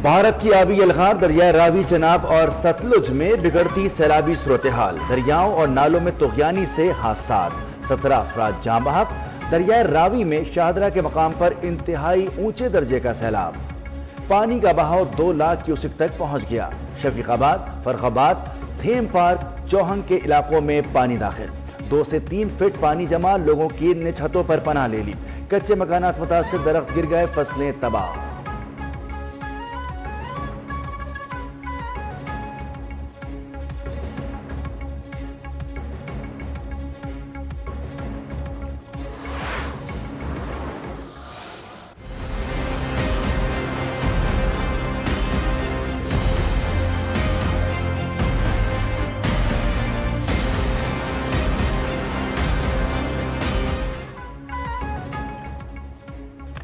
بھارت کی آبی الغار دریائے راوی، چناب اور ستلج میں بگڑتی سیلابی صورتحال، دریاؤں اور نالوں میں طغیانی سے حادثات، 17 افراد جاں بحق۔ دریائے راوی میں شاہدرہ کے مقام پر انتہائی اونچے درجے کا سیلاب، پانی کا بہاؤ 2 لاکھ کیوسک تک پہنچ گیا۔ شفیق آباد، فرخ آباد، تھیم پارک، چوہنگ کے علاقوں میں پانی داخل، 2 سے 3 فٹ پانی جمع، لوگوں کی نے چھتوں پر پناہ لے لی، کچے مکانات متاثر، درخت گر گئے، فصلیں تباہ۔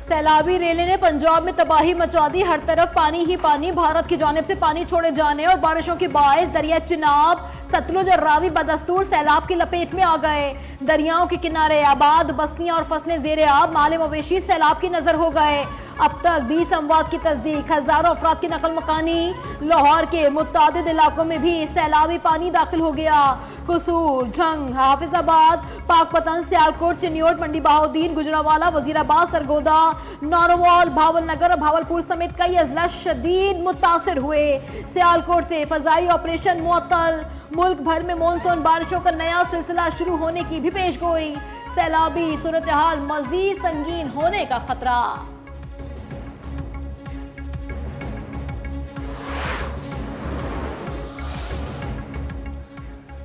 سیلابی ریلے نے پنجاب میں تباہی مچا دی، ہر طرف پانی ہی پانی، بھارت کی جانب سے پانی چھوڑے جانے اور بارشوں کے باعث دریائے چناب، ستلج اور راوی بدستور سیلاب کی لپیٹ میں آ گئے۔ دریاؤں کے کنارے آباد بستیاں اور فصلیں زیر آب، مال مویشی سیلاب کی نظر ہو گئے۔ اب تک 20 اموات کی تصدیق، ہزاروں افراد کی نقل مکانی۔ لاہور کے متعدد علاقوں میں بھی سیلابی پانی داخل ہو گیا۔ قصور، جھنگ، حافظ آباد، پاک پتن، سیالکوٹ، چنیوٹ، منڈی بہاؤدین، گجرانوالہ، وزیر آباد، سرگودا، ناروال، بھاول نگر اور بھاولپور سمیت کئی اضلاع شدید متاثر ہوئے۔ سیالکوٹ سے فضائی آپریشن معطل، ملک بھر میں مونسون بارشوں کا نیا سلسلہ شروع ہونے کی بھی پیش گوئی، سیلابی صورتحال مزید سنگین ہونے کا خطرہ۔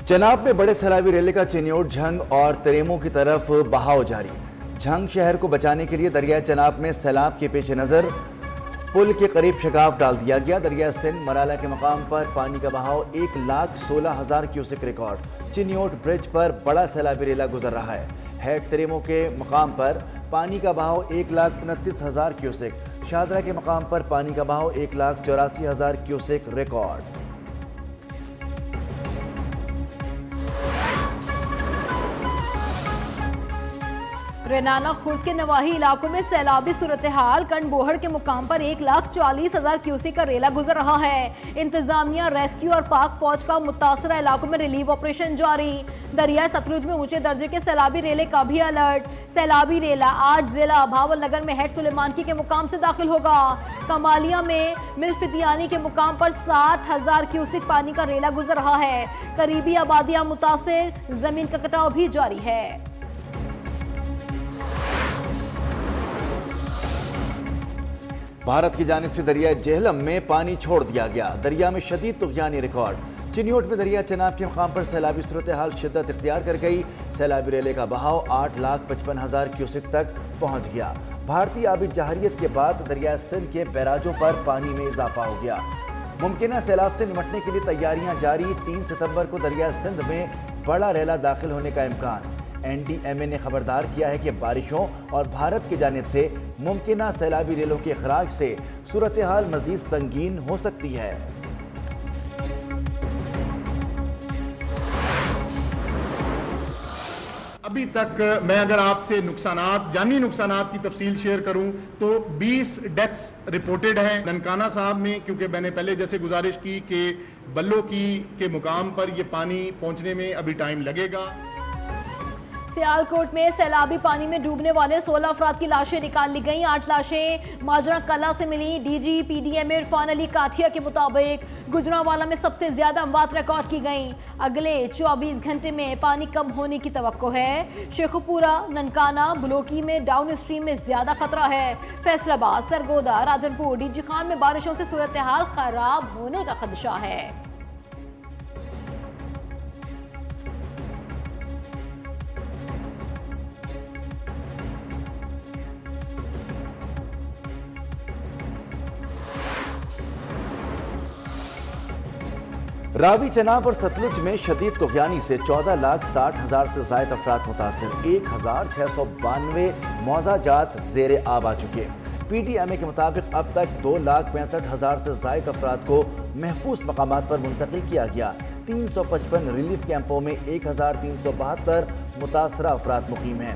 چناب میں بڑے سیلابی ریلے کا چنیوٹ، جھنگ اور تریموں کی طرف بہاؤ جاری۔ جھنگ شہر کو بچانے کے لیے دریائے چناب میں سیلاب کے پیش نظر پل کے قریب شگاف ڈال دیا گیا۔ دریائے سندھ مرالہ کے مقام پر پانی کا بہاؤ 1,16,000 کیوسک ریکارڈ۔ چنیوٹ برج پر بڑا سیلابی ریلا گزر رہا ہے۔ ہیڈ تریموں کے مقام پر پانی کا بہاؤ 1,29,000 کیوسک۔ شاہدرہ کے مقام پر پانی کا بہاؤ 1,84,000 کیوسک ریکارڈ۔ رینانہ خرد کے نواحی علاقوں میں سیلابی صورتحال، کنڈ بوہڑ کے مقام پر 1,40,000 کیوسک کا ریلا گزر رہا ہے۔ انتظامیہ، ریسکیو اور پاک فوج کا متاثرہ علاقوں میں ریلیف آپریشن جاری۔ دریائے ستلج میں اونچے درجے کے سیلابی ریلے کا بھی الرٹ۔ سیلابی ریلا آج ضلع بھاول نگر میں ہیڈ سلیمانکی کے مقام سے داخل ہوگا۔ کمالیہ میں ملفتیانی کے مقام پر 60,000 کیوسک پانی کا ریلا گزر رہا ہے۔ قریبی آبادیاں متاثر، زمین کا کٹاؤ بھی جاری ہے۔ بھارت کی جانب سے دریائے جہلم میں پانی چھوڑ دیا گیا، دریا میں شدید طغیانی ریکارڈ۔ چنیوٹ میں دریائے چناب کے مقام پر سیلابی صورتحال شدت اختیار کر گئی، سیلابی ریلے کا بہاؤ 8,55,000 کیوسک تک پہنچ گیا۔ بھارتی آبی جارحیت کے بعد دریائے سندھ کے بیراجوں پر پانی میں اضافہ ہو گیا۔ ممکنہ سیلاب سے نمٹنے کے لیے تیاریاں جاری، 3 ستمبر کو دریائے سندھ میں بڑا ریلا داخل ہونے کا امکان۔ این ڈی ایم اے نے خبردار کیا ہے کہ بارشوں اور بھارت کی جانب سے ممکنہ سیلابی ریلوں کے اخراج سے صورتحال مزید سنگین ہو سکتی ہے۔ ابھی تک میں اگر آپ سے نقصانات، جانی نقصانات کی تفصیل شیئر کروں تو 20 ڈیتھس رپورٹڈ ہیں ننکانہ صاحب میں، کیونکہ میں نے پہلے جیسے گزارش کی کہ بلو کی کے مقام پر یہ پانی پہنچنے میں ابھی ٹائم لگے گا۔ سیالکوٹ میں سیلابی پانی میں ڈوبنے والے 16 افراد کی لاشیں نکال لی گئیں۔ 8 لاشیں ماجرا کلا سے ملی۔ D G P D M Irfan Ali Kathia کے مطابق گجرانوالہ میں سب سے زیادہ اموات ریکارڈ کی گئیں۔ اگلے 24 گھنٹے میں پانی کم ہونے کی توقع ہے۔ شیخوپورہ، ننکانہ، بلوکی میں ڈاؤن اسٹریم میں زیادہ خطرہ ہے۔ فیصل آباد، سرگودا، راجن پور، ڈی جی خان میں بارشوں سے صورتحال خراب ہونے کا خدشہ ہے۔ راوی، چناب اور ستلج میں شدید طغیانی سے 14,60,000 سے زائد افراد متاثر، 1,692 معاوضہ جات زیر آب آ چکے۔ پی ڈی ایم اے کے مطابق اب تک 2,65,000 سے زائد افراد کو محفوظ مقامات پر منتقل کیا گیا۔ 355 ریلیف کیمپوں میں 1,372 متاثرہ افراد مقیم ہیں۔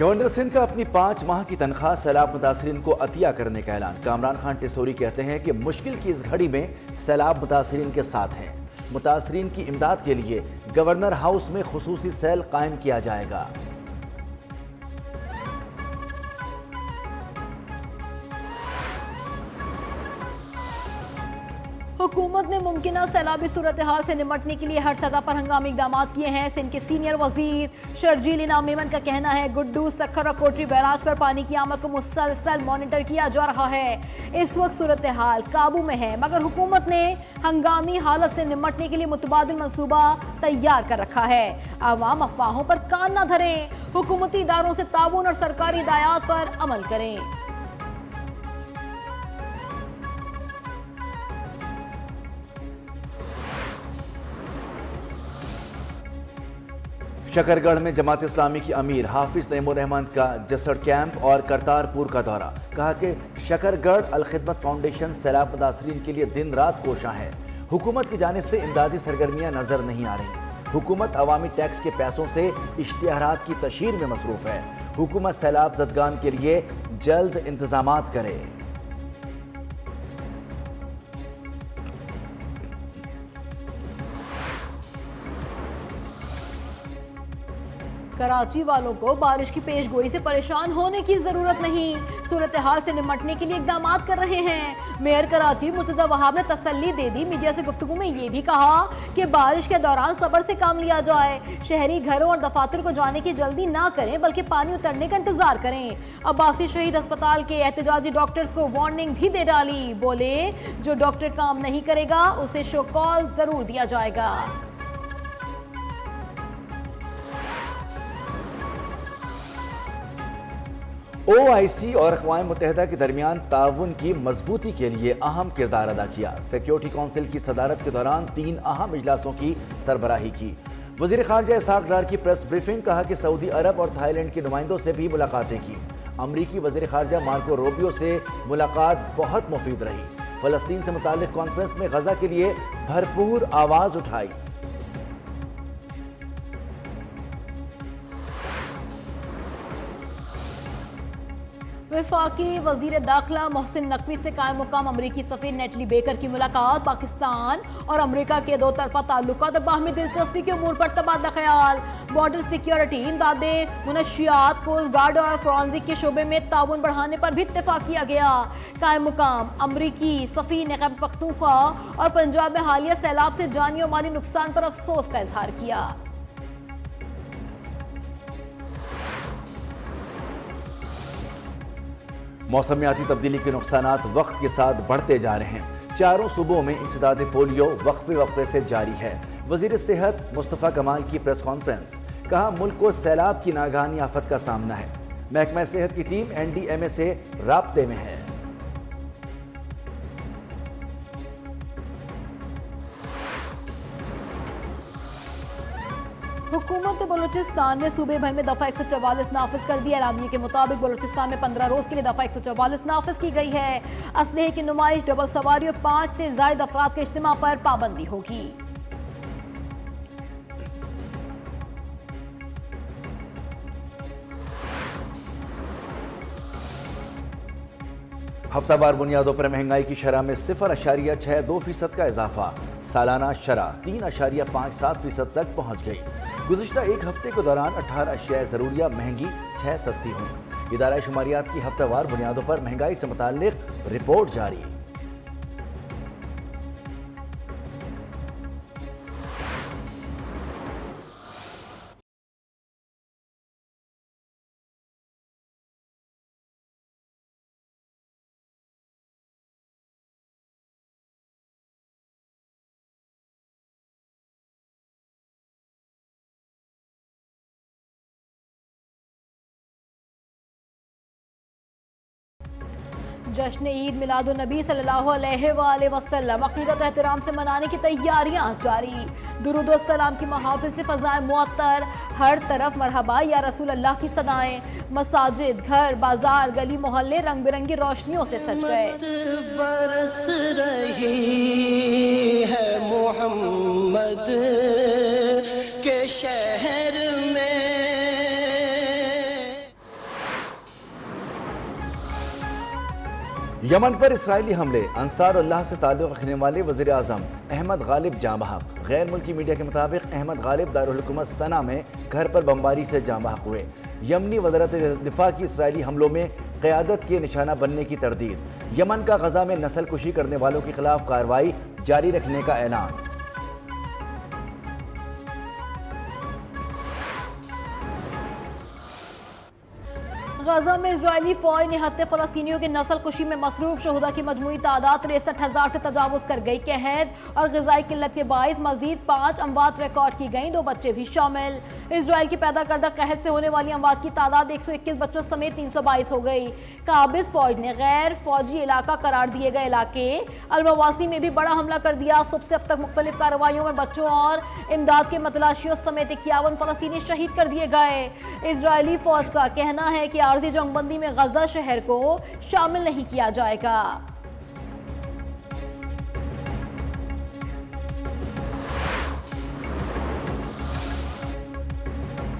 گورنر سندھ کا اپنی 5 ماہ کی تنخواہ سیلاب متاثرین کو عطیہ کرنے کا اعلان۔ کامران خان ٹیسوری کہتے ہیں کہ مشکل کی اس گھڑی میں سیلاب متاثرین کے ساتھ ہیں۔ متاثرین کی امداد کے لیے گورنر ہاؤس میں خصوصی سیل قائم کیا جائے گا۔ حکومت نے ممکنہ سیلابی صورتحال سے نمٹنے کے لیے ہر سطح پر ہنگامی اقدامات کیے ہیں۔ سندھ کے سینئر وزیر شرجیل انعام میمن کا کہنا ہے گڈو، سکھر اور کوٹری بیراج پر پانی کی آمد کو مسلسل مانیٹر کیا جا رہا ہے۔ اس وقت صورتحال قابو میں ہے، مگر حکومت نے ہنگامی حالت سے نمٹنے کے لیے متبادل منصوبہ تیار کر رکھا ہے۔ عوام افواہوں پر کان نہ دھریں، حکومتی اداروں سے تعاون اور سرکاری ہدایات پر عمل کریں۔ شکرگڑھ میں جماعت اسلامی کی امیر حافظ نعیم الرحمن کا جسڑ کیمپ اور کرتارپور کا دورہ۔ کہا کہ شکرگڑھ الخدمت فاؤنڈیشن سیلاب متاثرین کے لیے دن رات کوشاں ہے۔ حکومت کی جانب سے امدادی سرگرمیاں نظر نہیں آ رہی۔ حکومت عوامی ٹیکس کے پیسوں سے اشتہارات کی تشہیر میں مصروف ہے۔ حکومت سیلاب زدگان کے لیے جلد انتظامات کرے۔ کراچی والوں کو بارش کی پیش گوئی سے پریشان ہونے کی ضرورت نہیں، صورتحال سے نمٹنے کے لیے اقدامات کر رہے ہیں۔ میئر کراچی مرتضی وہاب نے تسلی دے دی۔ میڈیا سے گفتگو میں یہ بھی کہا کہ بارش کے دوران صبر سے کام لیا جائے، شہری گھروں اور دفاتر کو جانے کی جلدی نہ کریں بلکہ پانی اترنے کا انتظار کریں۔ عباسی شہید ہسپتال کے احتجاجی ڈاکٹرز کو وارننگ بھی دے ڈالی، بولے جو ڈاکٹر کام نہیں کرے گا اسے شو کاز ضرور دیا جائے گا۔ OIC اور اقوام متحدہ کے درمیان تعاون کی مضبوطی کے لیے اہم کردار ادا کیا۔ سیکیورٹی کونسل کی صدارت کے دوران 3 اہم اجلاسوں کی سربراہی کی۔ وزیر خارجہ اسحاق ڈار کی پریس بریفنگ، کہا کہ سعودی عرب اور تھائی لینڈ کے نمائندوں سے بھی ملاقاتیں کی۔ امریکی وزیر خارجہ مارکو روبیو سے ملاقات بہت مفید رہی۔ فلسطین سے متعلق کانفرنس میں غزہ کے لیے بھرپور آواز اٹھائی۔ وفاقی وزیر داخلہ محسن نقوی سے قائم مقام امریکی سفیر نیٹلی بیکر کی ملاقات۔ پاکستان اور امریکہ کے 2 طرفہ تعلقات اور باہمی دلچسپی کے امور پر تبادلہ خیال۔ بارڈر سیکیورٹی، امدادیں، منشیات، کوسٹ گارڈ اور فورنزک کے شعبے میں تعاون بڑھانے پر بھی اتفاق کیا گیا۔ قائم مقام امریکی سفیر نے خیبر پختونخوا اور پنجاب میں حالیہ سیلاب سے جانی اور مالی نقصان پر افسوس کا اظہار کیا۔ موسمیاتی تبدیلی کے نقصانات وقت کے ساتھ بڑھتے جا رہے ہیں۔ 4 صوبوں میں انسداد پولیو وقفے سے جاری ہے۔ وزیر صحت مصطفیٰ کمال کی پریس کانفرنس، کہا ملک کو سیلاب کی ناگہانی آفت کا سامنا ہے۔ محکمہ صحت کی ٹیم NDMA سے رابطے میں ہے۔ حکومت بلوچستان نے صوبے بھر میں دفعہ 144 نافذ کر دی۔ اعلامیے کے مطابق بلوچستان میں 15 روز کے لیے دفعہ 144 نافذ کی گئی ہے۔ اسلحے کی نمائش، ڈبل سواری اور 5 سے زائد افراد کے اجتماع پر پابندی ہوگی۔ ہفتہ وار بنیادوں پر مہنگائی کی شرح میں 0.62% کا اضافہ۔ سالانہ شرح 3.57% تک پہنچ گئی۔ گزشتہ ایک ہفتے کے دوران 18 اشیاء ضروریہ مہنگی، 6 سستی ہوئیں۔ ادارہ شماریات کی ہفتہ وار بنیادوں پر مہنگائی سے متعلق رپورٹ جاری۔ جشن عید میلاد النبی صلی اللہ علیہ وآلہ وسلم عقیدت و احترام سے منانے کی تیاریاں جاری۔ درود و السلام کی محافل سے فضائیں معطر، ہر طرف مرحبا یا رسول اللہ کی صدائیں۔ مساجد، گھر، بازار، گلی محلے رنگ برنگی روشنیوں سے سج گئے۔ برس رہی ہے محمد کے شہر میں۔ یمن پر اسرائیلی حملے، انصار اللہ سے تعلق رکھنے والے وزیر اعظم احمد غالب جاں بحق۔ غیر ملکی میڈیا کے مطابق احمد غالب دارالحکومت صنعا میں گھر پر بمباری سے جاں بحق ہوئے۔ یمنی وزارت دفاع کی اسرائیلی حملوں میں قیادت کے نشانہ بننے کی تردید۔ یمن کا غزہ میں نسل کشی کرنے والوں کے خلاف کارروائی جاری رکھنے کا اعلان۔ غزہ میں اسرائیلی فوج نہتے فلسطینیوں کی نسل کشی میں مصروف شہداء کی مجموعی تعداد 63,000 سے تجاوز کر گئی۔ قحط اور غذائی قلت کے باعث مزید 5 اموات ریکارڈ کی گئیں، 2 بچے بھی شامل۔ اسرائیل کی پیدا کردہ قحط سے ہونے والی اموات کی تعداد 121 بچوں سمیت 322 ہو گئی۔ قابض فوج نے غیر فوجی علاقہ قرار دیے گئے علاقے المواسی میں بھی بڑا حملہ کر دیا۔ صبح سے اب تک مختلف کارروائیوں میں بچوں اور امداد کے متلاشیوں سمیت 51 فلسطینی شہید کر دیے گئے۔ اسرائیلی فوج کا کہنا ہے کہ عارضی جنگ بندی میں غزہ شہر کو شامل نہیں کیا جائے گا۔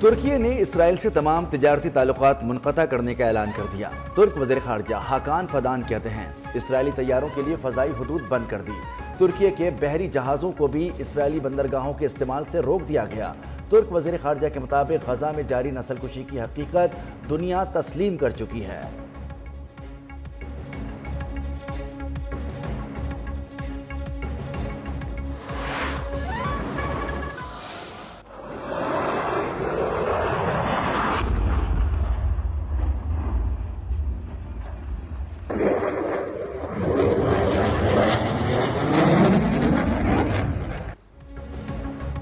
ترکی نے اسرائیل سے تمام تجارتی تعلقات منقطع کرنے کا اعلان کر دیا۔ ترک وزیر خارجہ حاکان فدان کہتے ہیں اسرائیلی طیاروں کے لیے فضائی حدود بند کر دی۔ ترکی کے بحری جہازوں کو بھی اسرائیلی بندرگاہوں کے استعمال سے روک دیا گیا۔ ترک وزیر خارجہ کے مطابق غزہ میں جاری نسل کشی کی حقیقت دنیا تسلیم کر چکی ہے۔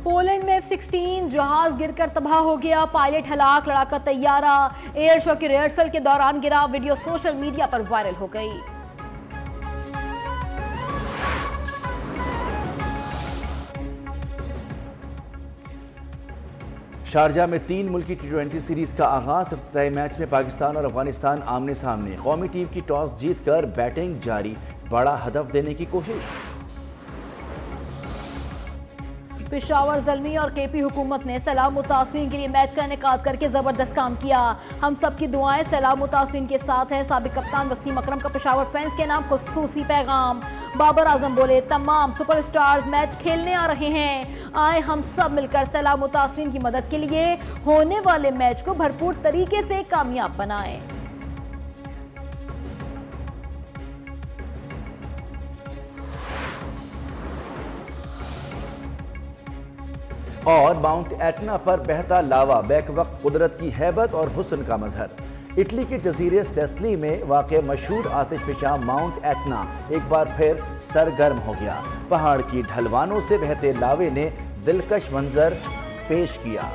پولینڈ میں F-16 جہاز گر کر تباہ ہو گیا، پائلٹ ہلاک، لڑاکا طیارہ ایئر شو کی ریہرسل کے دوران گرا، ویڈیو سوشل میڈیا پر وائرل ہو گئی۔ شارجہ میں 3 ملکی T20 سیریز کا آغاز، افتتاحی میچ میں پاکستان اور افغانستان آمنے سامنے، قومی ٹیم کی ٹاس جیت کر بیٹنگ جاری، بڑا ہدف دینے کی کوشش۔ پشاور زلمی اور کے پی حکومت نے سیلاب متاثرین کے لیے میچ کا انعقاد کر کے زبردست کام کیا۔ ہم سب کی دعائیں سیلاب متاثرین کے ساتھ ہیں۔ سابق کپتان وسیم اکرم کا پشاور فینس کے نام خصوصی پیغام۔ بابر اعظم بولے تمام سپر اسٹارز میچ کھیلنے آ رہے ہیں، آئے ہم سب مل کر سیلاب متاثرین کی مدد کے لیے ہونے والے میچ کو بھرپور طریقے سے کامیاب بنائیں۔ اور ماؤنٹ ایٹنا پر بہتا لاوا بیک وقت قدرت کی ہیبت اور حسن کا مظہر۔ اٹلی کے جزیرے سیسلی میں واقع مشہور آتش فشاں ماؤنٹ ایٹنا ایک بار پھر سرگرم ہو گیا۔ پہاڑ کی ڈھلوانوں سے بہتے لاوے نے دلکش منظر پیش کیا۔